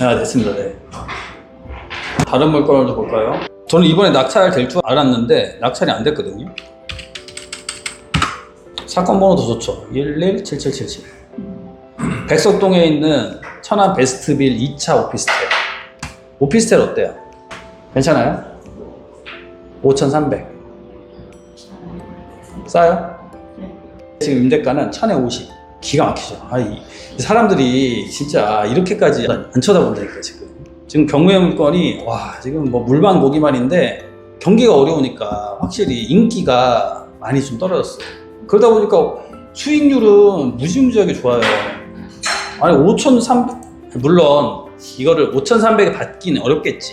아, 됐습니다. 네. 다른 물건을 볼까요? 저는 이번에 낙찰 될 줄 알았는데 낙찰이 안 됐거든요. 사건 번호도 좋죠. 117777. 백석동에 있는 천안 베스트빌 2차 오피스텔. 오피스텔 어때요? 괜찮아요? 5,300. 싸요? 지금 임대가는 1,050. 기가 막히죠. 이 사람들이 진짜 이렇게까지 안 쳐다본다니까, 지금. 지금 경매 물건이, 지금 뭐 물만 고기만인데 경기가 어려우니까 확실히 인기가 많이 좀 떨어졌어요. 그러다 보니까 수익률은 무지무지하게 좋아요. 아니, 5,300, 물론 이거를 5,300에 받기는 어렵겠지.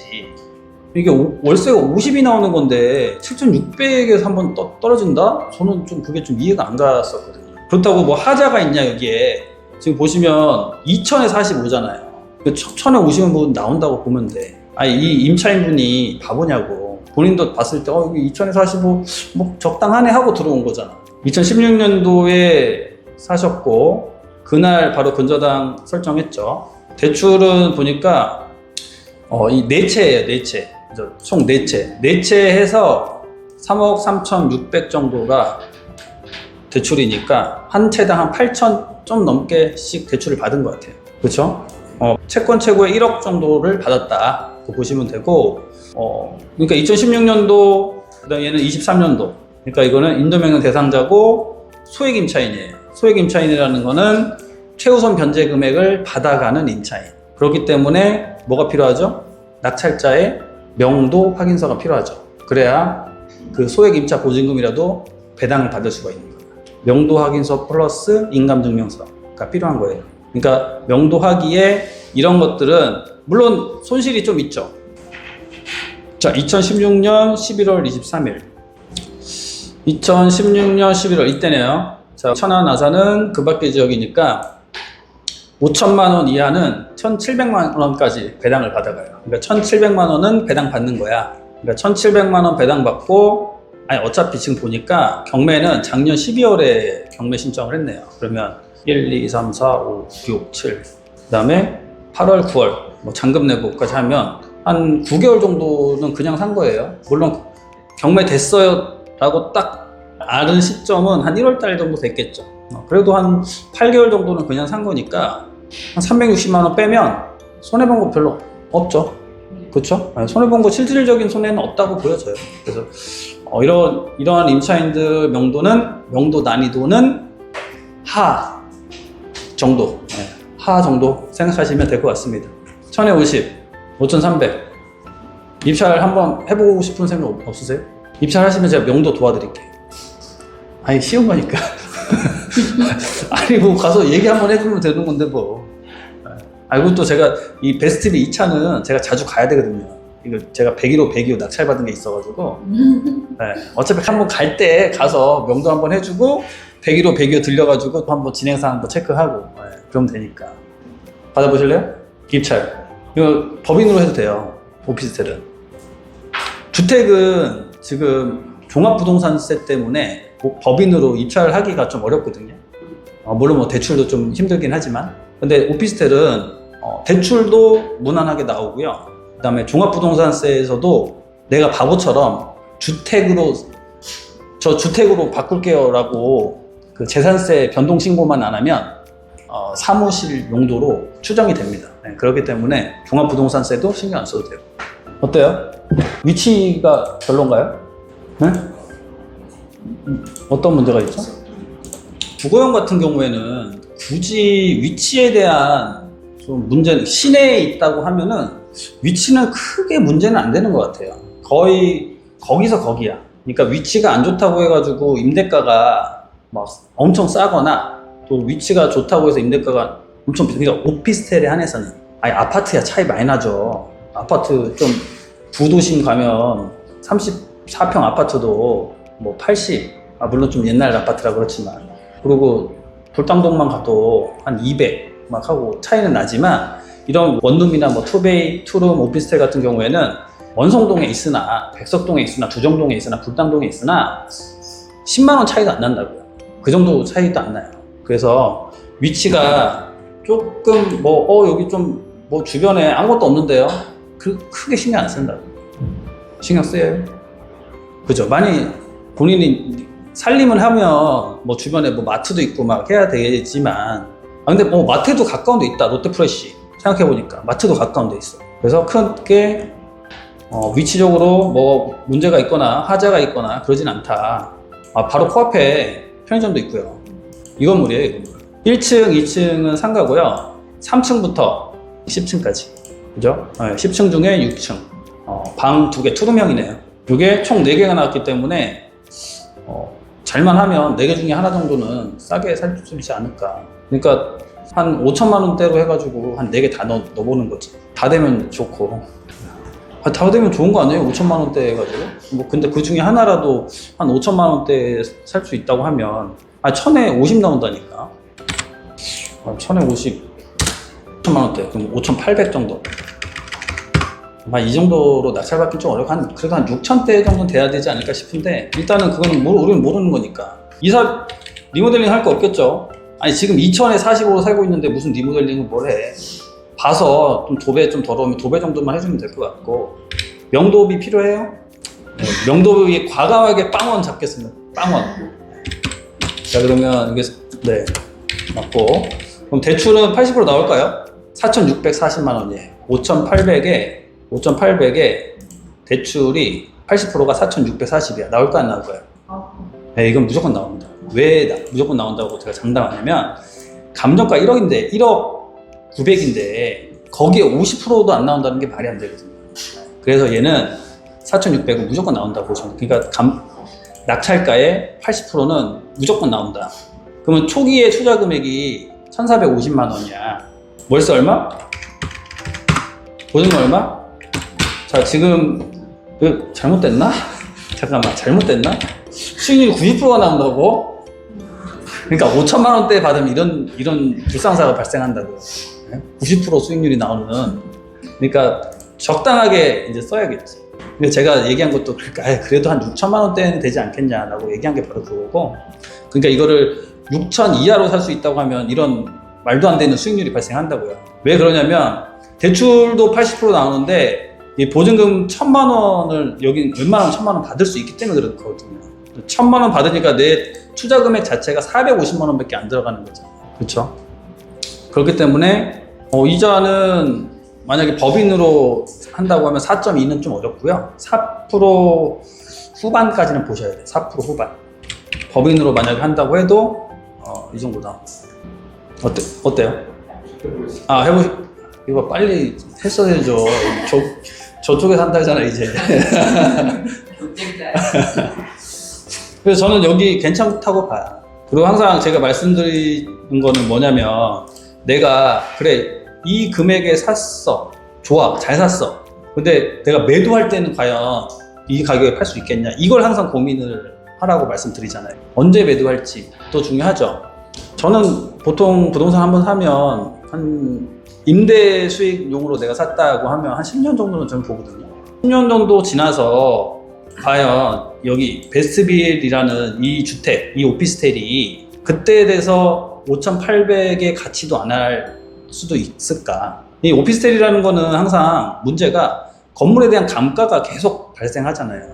이게 월세가 50이 나오는 건데 7,600에서 한번 떨어진다? 저는 좀 그게 좀 이해가 안 갔었거든요. 그렇다고 뭐 하자가 있냐, 여기에. 지금 보시면 2,000에 45잖아요. 1,000에 오시는 분 나온다고 보면 돼. 이 임차인분이 바보냐고. 본인도 봤을 때, 여기 2,000에 45, 뭐 적당하네 하고 들어온 거잖아. 2016년도에 사셨고, 그날 바로 근저당 설정했죠. 대출은 보니까, 이 네 채예요, 네 채. 총 네 채. 네 채 해서 3억 3,600 정도가 대출이니까, 한 채당 한 8,000 좀 넘게씩 대출을 받은 것 같아요. 그렇죠? 채권 최고의 1억 정도를 받았다. 보시면 되고, 그러니까 2016년도, 그다음 얘는 23년도. 그러니까 이거는 인도명령 대상자고 소액 임차인이에요. 소액 임차인이라는 거는 최우선 변제 금액을 받아가는 임차인. 그렇기 때문에 뭐가 필요하죠? 낙찰자의 명도 확인서가 필요하죠. 그래야 그 소액 임차 보증금이라도 배당을 받을 수가 있는 거예요. 명도 확인서 플러스 인감증명서가 필요한 거예요. 그러니까 명도하기에 이런 것들은 물론 손실이 좀 있죠. 자, 2016년 11월 23일 2016년 11월 이때네요. 자, 천안 아산은 그 밖의 지역이니까 5천만 원 이하는 1,700만 원까지 배당을 받아가요. 그러니까 1,700만 원은 배당 받는 거야. 그러니까 1,700만 원 배당 받고, 어차피 지금 보니까 경매는 작년 12월에 경매 신청을 했네요. 그러면 1, 2, 3, 4, 5, 6, 7. 그 다음에 8월, 9월, 뭐 잔금 내고까지 하면 한 9개월 정도는 그냥 산 거예요. 물론 경매 됐어요 라고 딱 아는 시점은 한 1월 달 정도 됐겠죠. 그래도 한 8개월 정도는 그냥 산 거니까 한 360만 원 빼면 손해본 거 별로 없죠. 그렇죠? 손해본 거 실질적인 손해는 없다고 보여져요. 그래서 이러한 임차인들 명도 난이도는 하 정도, 하 정도 생각하시면 될 것 같습니다. 1,000에 50, 5,300. 입찰 한번 해보고 싶은 생각 없으세요? 입찰하시면 제가 명도 도와드릴게요. 쉬운 거니까. 뭐 가서 얘기 한번 해주면 되는 건데 뭐. 그리고 또 제가 이 베스트빌 2차는 제가 자주 가야 되거든요. 이거 제가 101호, 102호 낙찰받은 게 있어가지고. 어차피 한번 갈 때 가서 명도 한번 해주고 101호, 102호 들려가지고 또 한번 진행사항 한번 체크하고. 그러면 되니까. 받아보실래요? 입찰. 이거 법인으로 해도 돼요. 오피스텔은. 주택은 지금 종합부동산세 때문에 법인으로 입찰하기가 좀 어렵거든요. 물론 뭐 대출도 좀 힘들긴 하지만. 근데 오피스텔은 대출도 무난하게 나오고요. 그 다음에 종합부동산세에서도 내가 바보처럼 저 주택으로 바꿀게요 라고 그 재산세 변동 신고만 안 하면 사무실 용도로 추정이 됩니다. 그렇기 때문에 종합부동산세도 신경 안 써도 돼요. 어때요? 위치가 별론가요? 네? 어떤 문제가 있죠? 주거용 같은 경우에는 굳이 위치에 대한 좀 문제는, 시내에 있다고 하면은 위치는 크게 문제는 안 되는 것 같아요. 거의 거기서 거기야. 그러니까 위치가 안 좋다고 해가지고 임대가가 막 엄청 싸거나 또 위치가 좋다고 해서 임대가가 엄청 그러니까 오피스텔에 한해서는 아파트야 차이 많이 나죠. 아파트 좀 부도심 가면 34평 아파트도 뭐 80, 물론 좀 옛날 아파트라 그렇지만, 그리고 돌담동만 가도 한 200 막 하고 차이는 나지만, 이런 원룸이나 뭐 투베이, 투룸 오피스텔 같은 경우에는 원성동에 있으나 백석동에 있으나 두정동에 있으나 불담동에 있으나 10만 원 차이도 안 난다고요. 그 정도 차이도 안 나요. 그래서 위치가 조금 여기 좀 뭐 주변에 아무것도 없는데요. 크게 신경 안 쓴다고. 신경 쓰여요. 그죠? 많이 본인이 살림을 하면 뭐 주변에 뭐 마트도 있고 막 해야 되지만, 근데 뭐 마트도 가까운 데 있다. 롯데프레시 생각해보니까 마트도 가까운 데 있어. 그래서 크게 위치적으로 뭐 문제가 있거나 하자가 있거나 그러진 않다. 바로 코앞에 편의점도 있고요. 이 건물이에요, 이 건물. 1층, 2층은 상가고요. 3층부터 10층까지. 그죠? 10층 중에 6층. 방 2개, 투룸형이네요. 이게 총 4개가 나왔기 때문에 잘만 하면 4개 중에 하나 정도는 싸게 살 수 있지 않을까. 그러니까 한 5천만 원대로 해가지고 한 4개 다 넣어보는 거지. 다 되면 좋고. 다 되면 좋은 거 아니에요? 5천만 원대 해가지고. 뭐 근데 그 중에 하나라도 한 5천만 원대에 살 수 있다고 하면 1000에 50 나온다니까. 1000에 50, 5천만 원대. 그럼 5,800 정도. 이 정도로 낙찰받기 좀 어렵고 그래도 한 6천대 정도는 돼야 되지 않을까 싶은데, 일단은 그거는 우리는 모르는 거니까. 이사 리모델링 할 거 없겠죠. 아니 지금 2천에 45로 살고 있는데 무슨 리모델링을 뭘 해. 봐서 좀 도배 좀 더러우면 도배 정도만 해주면 될 것 같고. 명도비 필요해요? 네, 명도비 과감하게 빵원 잡겠습니다. 빵원. 자, 그러면 이게 네 맞고, 그럼 대출은 80% 나올까요? 4,640만 원이에요. 5,800에 대출이 80%가 4,640이야. 나올까 안 나올까요? 네, 이건 무조건 나옵니다. 왜 무조건 나온다고 제가 장담하냐면, 감정가 1억인데 1억 900인데 거기에 50%도 안 나온다는 게 말이 안 되거든요. 그래서 얘는 4,600은 무조건 나온다고 보시면, 그러니까 낙찰가의 80%는 무조건 나온다. 그러면 초기에 투자 금액이 1,450만 원이야. 월세 얼마? 보증금 얼마? 자, 지금 잘못됐나? 잠깐만, 잘못됐나? 수익률이 90%가 나온다고? 그러니까 5천만 원대 받으면 이런 불상사가 발생한다고요. 90% 수익률이 나오는. 그러니까 적당하게 이제 써야겠지. 근데 제가 얘기한 것도 그래도 한 6천만 원대는 되지 않겠냐라고 얘기한 게 바로 그거고. 그러니까 이거를 6천 이하로 살 수 있다고 하면 이런 말도 안 되는 수익률이 발생한다고요. 왜 그러냐면 대출도 80% 나오는데 이 보증금 1,000만 원을 여기 웬만하면 1,000만 원 받을 수 있기 때문에 그렇거든요. 1,000만 원 받으니까 내 투자 금액 자체가 450만 원밖에 안 들어가는 거죠. 그렇죠? 그렇기 때문에 이자는 만약에 법인으로 한다고 하면 4.2는 좀 어렵고요. 4% 후반까지는 보셔야 돼요. 4% 후반. 법인으로 만약에 한다고 해도 이 정도 나옵니다. 어때요? 이거 빨리 했어야죠. 저쪽에 산다 하잖아 이제. 그래서 저는 여기 괜찮다고 봐요. 그리고 항상 제가 말씀드리는 거는 뭐냐면, 내가 그래 이 금액에 샀어, 좋아, 잘 샀어. 근데 내가 매도할 때는 과연 이 가격에 팔 수 있겠냐, 이걸 항상 고민을 하라고 말씀드리잖아요. 언제 매도할지 또 중요하죠. 저는 보통 부동산 한번 사면 한 임대 수익용으로 내가 샀다고 하면 한 10년 정도는 저는 보거든요. 10년 정도 지나서 과연 여기 베스트빌이라는 이 주택, 이 오피스텔이 그때에 대해서 5,800의 가치도 안 할 수도 있을까. 이 오피스텔이라는 거는 항상 문제가 건물에 대한 감가가 계속 발생하잖아요.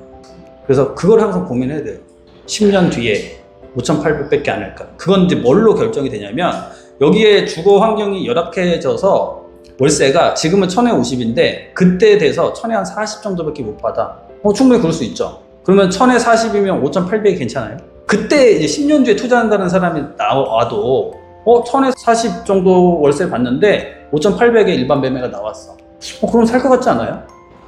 그래서 그걸 항상 고민해야 돼요. 10년 뒤에 5,800밖에 안 할까. 그건 이제 뭘로 결정이 되냐면, 여기에 주거 환경이 열악해져서 월세가 지금은 1,000에 50인데 그때에 대해서 1,000에 한 40 정도밖에 못 받아. 충분히 그럴 수 있죠. 그러면 1,000에 40이면 5,800이 괜찮아요? 그때 이제 10년 뒤에 투자한다는 사람이 나와도 1,000에 40 정도 월세를 받는데 5,800에 일반 매매가 나왔어. 그럼 살 것 같지 않아요?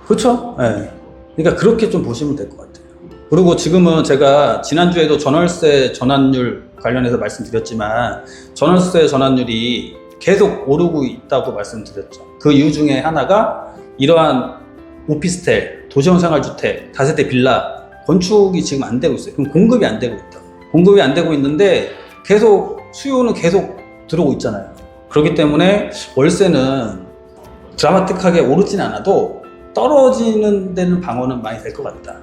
그렇죠? 네. 그러니까 그렇게 좀 보시면 될 것 같아요. 그리고 지금은 제가 지난주에도 전월세 전환율 관련해서 말씀드렸지만, 전월세 전환율이 계속 오르고 있다고 말씀드렸죠. 그 이유 중에 하나가 이러한 오피스텔, 도시형 생활주택, 다세대 빌라 건축이 지금 안 되고 있어요. 그럼 공급이 안 되고 있다. 공급이 안 되고 있는데 계속 수요는 계속 들어오고 있잖아요. 그렇기 때문에 월세는 드라마틱하게 오르진 않아도 떨어지는 데는 방어는 많이 될 것 같다.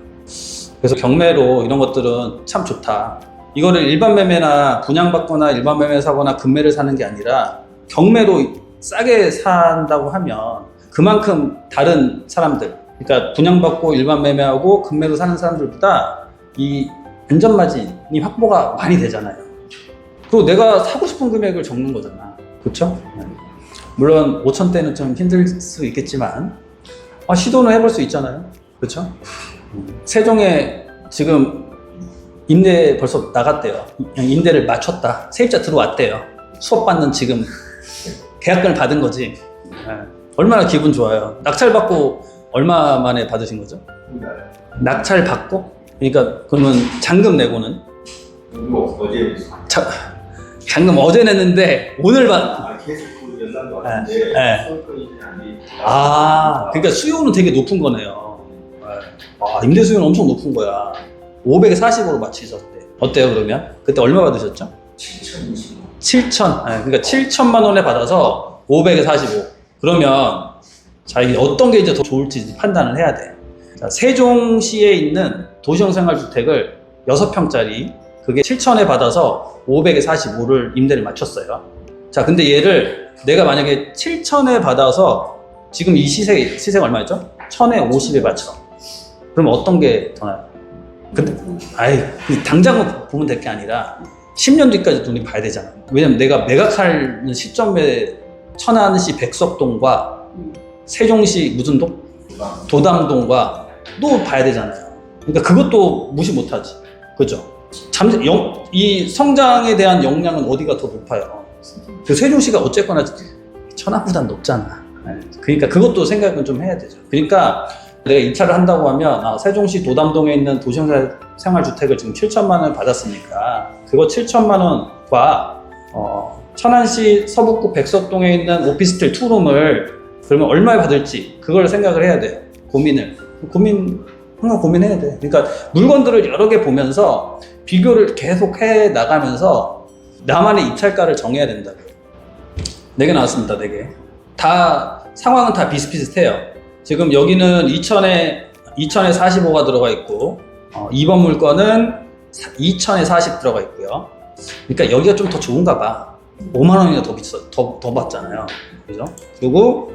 그래서 경매로 이런 것들은 참 좋다. 이거를 일반 매매나 분양받거나 일반 매매 사거나 금매를 사는 게 아니라 경매로 싸게 산다고 하면 그만큼 다른 사람들, 그러니까 분양받고 일반 매매하고 급매로 사는 사람들보다 이 안전마진이 확보가 많이 되잖아요. 그리고 내가 사고 싶은 금액을 적는 거잖아. 그렇죠? 물론 5천대는 좀 힘들 수 있겠지만 시도는 해볼 수 있잖아요. 그렇죠? 세종에 지금 임대 벌써 나갔대요. 임대를 맞췄다. 세입자 들어왔대요. 수업 받는 지금 계약금을 받은 거지. 얼마나 기분 좋아요. 낙찰 받고 얼마 만에 받으신 거죠? 낙찰 받고? 그러니까 그러면 잔금 내고는? 어제 잔금 어제 냈는데 오늘 계속 그 연락도 왔는데 소유권이 그러니까 수요는 되게 높은 거네요. 임대 수요는 엄청 높은 거야. 540으로 맞추셨대. 어때요 그러면? 그때 얼마 받으셨죠? 7천. 그러니까 7천만 원에 받아서 545. 그러면 자, 이게 어떤 게 이제 더 좋을지 판단을 해야 돼. 자, 세종시에 있는 도시형 생활주택을 6평짜리 그게 7천에 받아서 545를 임대를 맞췄어요. 자, 근데 얘를 내가 만약에 7천에 받아서 지금 이 시세가 얼마였죠? 1000에 50에 맞춰. 그럼 어떤 게 더 나아요? 근데 당장 보면 될 게 아니라 10년 뒤까지 눈이 봐야 되잖아. 왜냐면 내가 매각하는 시점에 천안시 백석동과 세종시 무슨 동? 도당동과 또 봐야 되잖아요. 그러니까 그것도 무시 못하지. 그죠? 이 성장에 대한 역량은 어디가 더 높아요? 그 세종시가 어쨌거나 천안보단 높잖아. 그러니까 그것도 생각은 좀 해야 되죠. 그러니까 내가 입찰을 한다고 하면 세종시 도담동에 있는 도시형 생활주택을 지금 7천만 원 받았으니까 그거 7천만 원과 천안시 서북구 백석동에 있는 오피스텔 투룸을 그러면 얼마에 받을지 그걸 생각을 해야 돼요. 항상 고민해야 돼. 그러니까 물건들을 여러 개 보면서 비교를 계속 해 나가면서 나만의 입찰가를 정해야 된다고요. 4개 나왔습니다. 4개. 다 상황은 다 비슷비슷해요. 지금 여기는 2000에 45가 들어가 있고 2번 물건은 2000에 40 들어가 있고요. 그러니까 여기가 좀 더 좋은가 봐. 5만 원이나 더 비싸, 더 받잖아요. 그죠? 그리고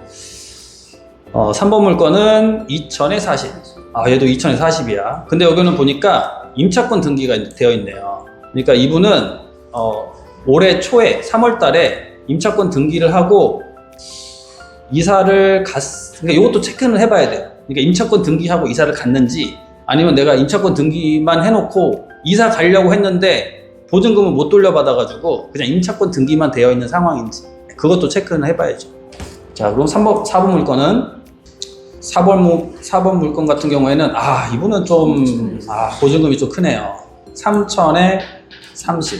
3번 물건은 2000에 40. 얘도 2000에 40이야. 근데 여기는 보니까 임차권 등기가 되어 있네요. 그러니까 이분은 올해 초에 3월 달에 임차권 등기를 하고 이사를 그러니까 이것도 체크는 해봐야 돼요. 그러니까 임차권 등기하고 이사를 갔는지 아니면 내가 임차권 등기만 해놓고 이사 가려고 했는데 보증금을 못 돌려받아가지고 그냥 임차권 등기만 되어 있는 상황인지 그것도 체크는 해봐야죠. 자, 그럼 4번 물건은 4번 물건 같은 경우에는 이분은 좀 보증금이 좀 크네요. 3000에 30.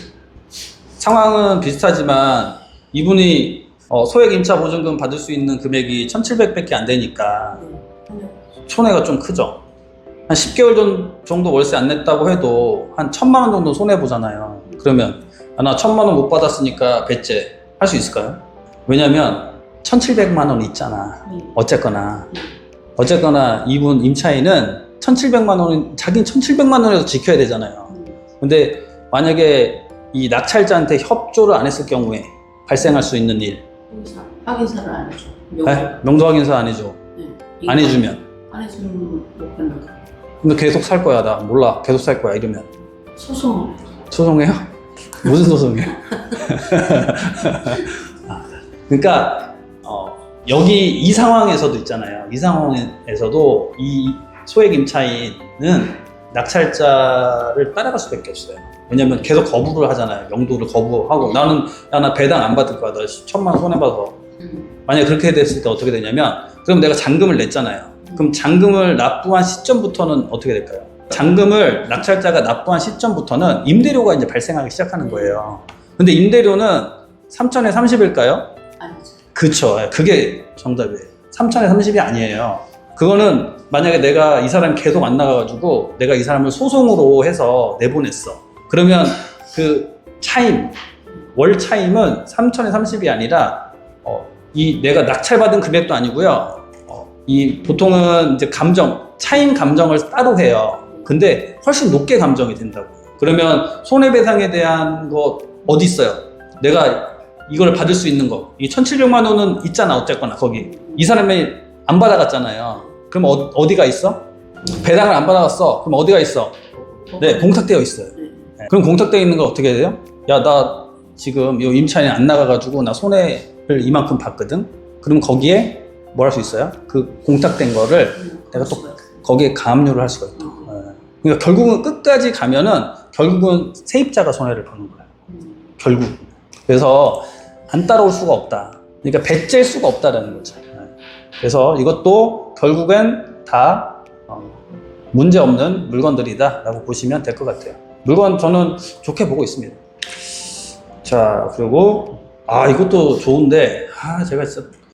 상황은 비슷하지만 이분이 소액 임차 보증금 받을 수 있는 금액이 1700밖에 안 되니까 손해가 좀 크죠. 한 10개월 정도 월세 안 냈다고 해도 한 1000만 원 정도 손해 보잖아요. 그러면 나 1000만 원 못 받았으니까 배째 할 수 있을까요? 왜냐면 1700만 원 있잖아. 어쨌거나 이분 임차인은 1700만 원, 자기는 1700만 원에서 지켜야 되잖아요. 근데 만약에 이 낙찰자한테 협조를 안 했을 경우에 발생할 수 있는 일. 확인서를 안 해줘. 명도 확인서 안 해줘. 네. 안 해주면. 안 해주면 못 간다. 근데 계속 살 거야. 나 몰라. 계속 살 거야. 이러면. 소송해요? 무슨 소송이에요? 그러니까 여기 이 상황에서도 있잖아요. 이 상황에서도 이 소액 임차인은 낙찰자를 따라갈 수밖에 없어요. 왜냐면 계속 거부를 하잖아요. 명도를 거부하고 나 배당 안 받을 거야. 나 1000만 원 손해봐서. 만약에 그렇게 됐을 때 어떻게 되냐면 그럼 내가 잔금을 냈잖아요. 그럼 잔금을 납부한 시점부터는 어떻게 될까요? 잔금을 낙찰자가 납부한 시점부터는 임대료가 이제 발생하기 시작하는 거예요. 근데 임대료는 3000에 30일까요? 아니죠. 그쵸. 그게 정답이에요. 3000에 30이 아니에요. 그거는 만약에 내가 이 사람이 계속 안 나가가지고 내가 이 사람을 소송으로 해서 내보냈어. 그러면 그 월 차임은 3000에 30이 아니라 내가 낙찰받은 금액도 아니고요. 보통은 이제 차임 감정을 따로 해요. 근데 훨씬 높게 감정이 된다고. 그러면 손해배상에 대한 거 어디 있어요? 내가 이걸 받을 수 있는 거. 이 1,700만 원은 있잖아, 어쨌거나, 거기. 이 사람이 안 받아갔잖아요. 그럼 어디가 있어? 배당을 안 받아갔어. 그럼 어디가 있어? 네, 공탁되어 있어요. 네. 그럼 공탁되어 있는 걸 어떻게 해야 돼요? 야, 나 지금 이 임차인이 안 나가가지고 나 손해를 이만큼 봤거든? 그럼 거기에 뭐 할 수 있어요? 그 공탁된 거를 내가 또 거기에 가압류를 할 수가 있다. 그러니까 결국은 끝까지 가면은 결국은 세입자가 손해를 보는 거야. 결국. 그래서 안 따라올 수가 없다. 그러니까 배째일 수가 없다라는 거죠. 그래서 이것도 결국엔 다 문제 없는 물건들이다라고 보시면 될 것 같아요. 물건 저는 좋게 보고 있습니다. 자, 그리고 이것도 좋은데 제가 진짜